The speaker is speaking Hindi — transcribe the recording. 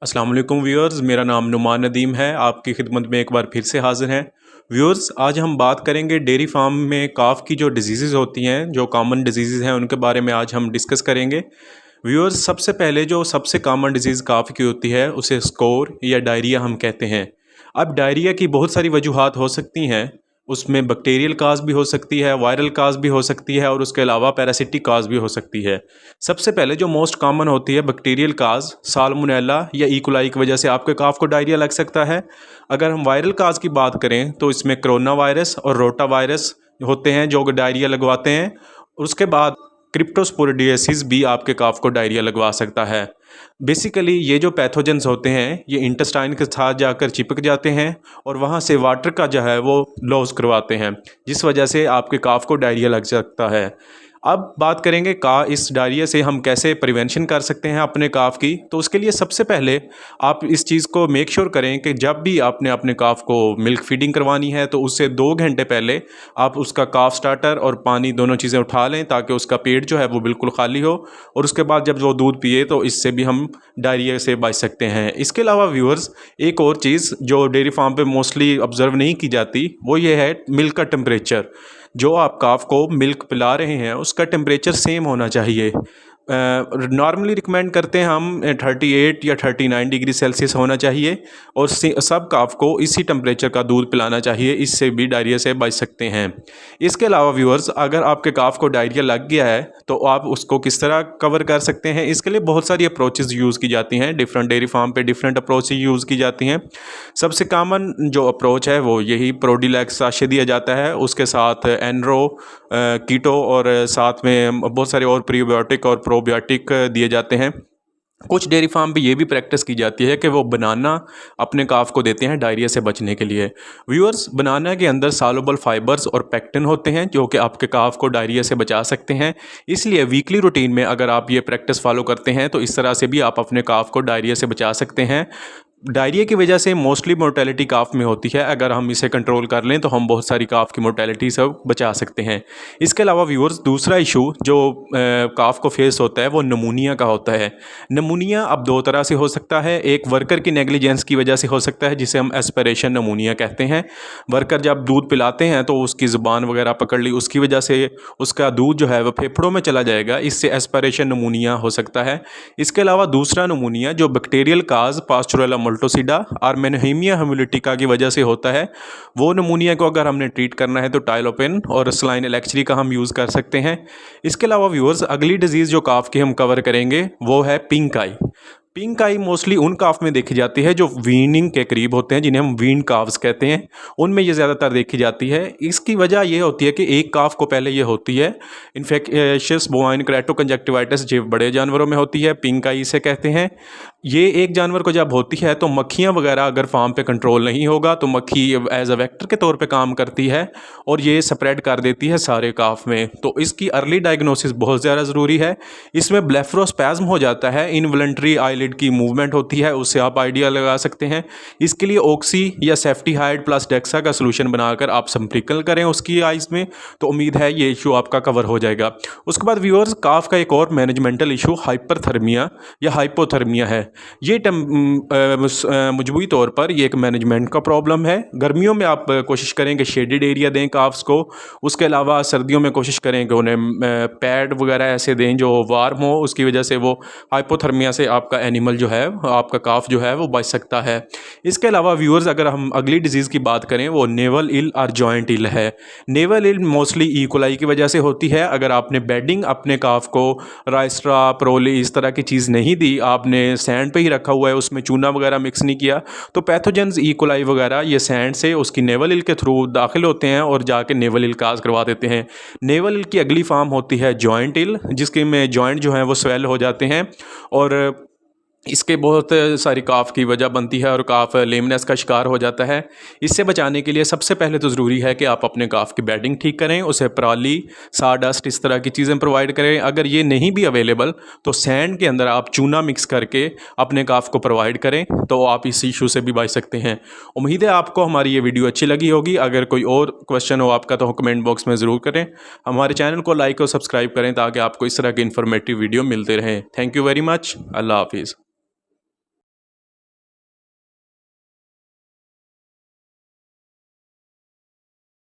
अस्सलाम वालेकुम व्यूअर्स, मेरा नाम नुमान नदीम है। आपकी खिदमत में एक बार फिर से हाज़िर हैं। व्यूअर्स, आज हम बात करेंगे डेयरी फार्म में काफ की जो डिजीज़ होती हैं, जो कॉमन डिजीज़ हैं, उनके बारे में आज हम डिस्कस करेंगे। व्यूअर्स, सबसे पहले जो सबसे कॉमन डिजीज़ काफ की होती है उसे स्कोर या डायरिया हम कहते हैं। अब डायरिया की बहुत सारी वजूहात हो सकती हैं। उसमें बैक्टीरियल काज भी हो सकती है, वायरल काज भी हो सकती है और उसके अलावा पैरासिटिक काज भी हो सकती है। सबसे पहले जो मोस्ट कॉमन होती है बैक्टीरियल काज, साल्मोनेला या इकोलाई की वजह से आपके काफ को डायरिया लग सकता है। अगर हम वायरल काज की बात करें तो इसमें कोरोना वायरस और रोटा वायरस होते हैं जो डायरिया लगवाते हैं। उसके बाद क्रिप्टोस्पोरिडियासिस भी आपके काफ को डायरिया लगवा सकता है। बेसिकली ये जो पैथोजेंस होते हैं ये इंटेस्टाइन के साथ जाकर चिपक जाते हैं और वहाँ से वाटर का जो है वो लॉस करवाते हैं, जिस वजह से आपके काफ को डायरिया लग सकता है। अब बात करेंगे इस डायरिया से हम कैसे प्रिवेंशन कर सकते हैं अपने काफ की। तो उसके लिए सबसे पहले आप इस चीज़ को मेक श्योर करें कि जब भी आपने अपने काफ को मिल्क फीडिंग करवानी है तो उससे 2 घंटे पहले आप उसका काफ स्टार्टर और पानी दोनों चीज़ें उठा लें, ताकि उसका पेट जो है वो बिल्कुल खाली हो और उसके बाद जब वो दूध पिए तो इससे भी हम डायरिया से बच सकते हैं। इसके अलावा व्यूअर्स, एक और चीज़ जो डेयरी फार्म पे मोस्टली ऑब्जर्व नहीं की जाती वो ये है मिल्क का टेम्परेचर। जो आप काफ को मिल्क पिला रहे हैं उसका टेम्परेचर सेम होना चाहिए। नॉर्मली रिकमेंड करते हैं हम 38 या 39 डिग्री सेल्सियस होना चाहिए और सब काफ को इसी टेम्परेचर का दूध पिलाना चाहिए। इससे भी डायरिया से बच सकते हैं। इसके अलावा व्यूअर्स, अगर आपके काफ को डायरिया लग गया है तो आप उसको किस तरह कवर कर सकते हैं, इसके लिए बहुत सारी अप्रोचेज़ यूज़ की जाती हैं। डिफरेंट डेयरी फार्म पे डिफरेंट अप्रोच यूज़ की जाती हैं। सबसे कॉमन जो अप्रोच है वो यही प्रोडिलैक्स साशे दिया जाता है, उसके साथ एनरो कीटो और साथ में बहुत सारे और प्रीबायोटिक और प्रोबायोटिक दिए जाते हैं। कुछ डेयरी फार्म पे ये भी प्रैक्टिस की जाती है कि वो बनाना अपने काफ को देते हैं डायरिया से बचने के लिए। व्यूअर्स, बनाना के अंदर सॉल्युबल फाइबर्स और पेक्टिन होते हैं जो कि आपके काफ को डायरिया से बचा सकते हैं। इसलिए वीकली रूटीन में अगर आप ये प्रैक्टिस फॉलो करते हैं तो इस तरह से भी आप अपने काफ को डायरिया से बचा सकते हैं। डायरिया की वजह से मोस्टली मोर्टेलिटी काफ में होती है। अगर हम इसे कंट्रोल कर लें तो हम बहुत सारी काफ की मोर्टेलिटी से बचा सकते हैं। इसके अलावा व्यूअर्स, दूसरा इशू जो काफ को फेस होता है वो नमूनिया का होता है। नमूनिया अब 2 तरह से हो सकता है। एक वर्कर की नेग्लिजेंस की वजह से हो सकता है, जिसे हम एस्पिरेशन नमूनिया कहते हैं। वर्कर जब दूध पिलाते हैं तो उसकी ज़ुबान वगैरह पकड़ ली, उसकी वजह से उसका दूध जो है वह फेफड़ों में चला जाएगा, इससे एस्पिरेशन नमूनिया हो सकता है। इसके अलावा दूसरा नमूनिया जो बैक्टीरियल काज पास्चुरेला मोल्टोसिडा और मेनहेमिया हेमोलिटिका की वजह से होता है, वो नमूनिया को अगर हमने ट्रीट करना है तो टाइलोपिन और सलाइन एलेक्ट्री का हम यूज़ कर सकते हैं। इसके अलावा व्यूअर्स, अगली डिजीज़ जो काफ की हम कवर करेंगे वो है pink I. Pink I mostly उन काफ में देखी जाती है जो वीनिंग के करीब होते हैं, जिन्हें हम वीन काफ्स कहते हैं। उनमें ये ज़्यादातर देखी जाती है। इसकी वजह ये होती है कि एक काफ को पहले ये होती है इन्फेक्शियस बोवाइन केराटोकंजक्टिवाइटिस, जो बड़े जानवरों में होती है, पिंक आई इसे कहते हैं। ये एक जानवर को जब होती है तो मक्खियाँ वगैरह अगर फार्म पे कंट्रोल नहीं होगा तो मक्खी एज अ वेक्टर के तौर पे काम करती है और ये स्प्रेड कर देती है सारे काफ में। तो इसकी अर्ली डायग्नोसिस बहुत ज़्यादा ज़रूरी है। इसमें ब्लेफरोस्पैज्म हो जाता है, इनवॉलंटरी आईलिड की मूवमेंट होती है, उससे आप आइडिया लगा सकते हैं। इसके लिए ऑक्सी या सेफ्टीहाइड प्लस डेक्सा का सोल्यूशन बनाकर आप स्प्रिंकल करें उसकी आइज़ में, तो उम्मीद है ये इशू आपका कवर हो जाएगा। उसके बाद व्यूअर्स, काफ का एक और मैनेजमेंटल इशू हाइपरथर्मिया या हाइपोथर्मिया है। ये मजबूरी तौर पर ये एक मैनेजमेंट का प्रॉब्लम है। गर्मियों में आप कोशिश करें कि शेडेड एरिया दें काफ्स को। उसके अलावा सर्दियों में कोशिश करें कि उन्हें पैड वगैरह ऐसे दें जो वार्म हो, उसकी वजह से वो हाइपोथर्मिया से आपका एनिमल जो है, आपका काफ जो है वो बच सकता है। इसके अलावा व्यूअर्स, अगर हम अगली डिजीज़ की बात करें वो नेवल इल और जॉइंट इल है। नेवल इल मोस्टली इकोलाई की वजह से होती है। अगर आपने बेडिंग अपने काफ को राइस्ट्रा प्रोली इस तरह की चीज़ नहीं दी, आपने सैंड पे ही रखा हुआ है, उसमें चूना वगैरह मिक्स नहीं किया, तो पैथोजेंस इकोलाई वगैरह ये सैंड से उसकी नेवल इल के थ्रू दाखिल होते हैं और जाके नेवल इल काज करवा देते हैं। नेवल इल की अगली फॉर्म होती है जॉइंट इल, जिसके में जॉइंट जो है वो स्वेल हो जाते हैं और इसके बहुत सारी काफ की वजह बनती है और काफ लेमनेस का शिकार हो जाता है। इससे बचाने के लिए सबसे पहले तो ज़रूरी है कि आप अपने काफ की बेडिंग ठीक करें, उसे पराली, साडस्ट इस तरह की चीज़ें प्रोवाइड करें। अगर ये नहीं भी अवेलेबल तो सैंड के अंदर आप चूना मिक्स करके अपने काफ को प्रोवाइड करें, तो आप इस इशू से भी बच सकते हैं। उम्मीद है आपको हमारी ये वीडियो अच्छी लगी होगी। अगर कोई और क्वेश्चन हो आपका तो कमेंट बॉक्स में ज़रूर करें। हमारे चैनल को लाइक और सब्सक्राइब करें ताकि आपको इस तरह की इन्फॉर्मेटिव वीडियो मिलते रहें। Thank you very much. Allah हाफिज़।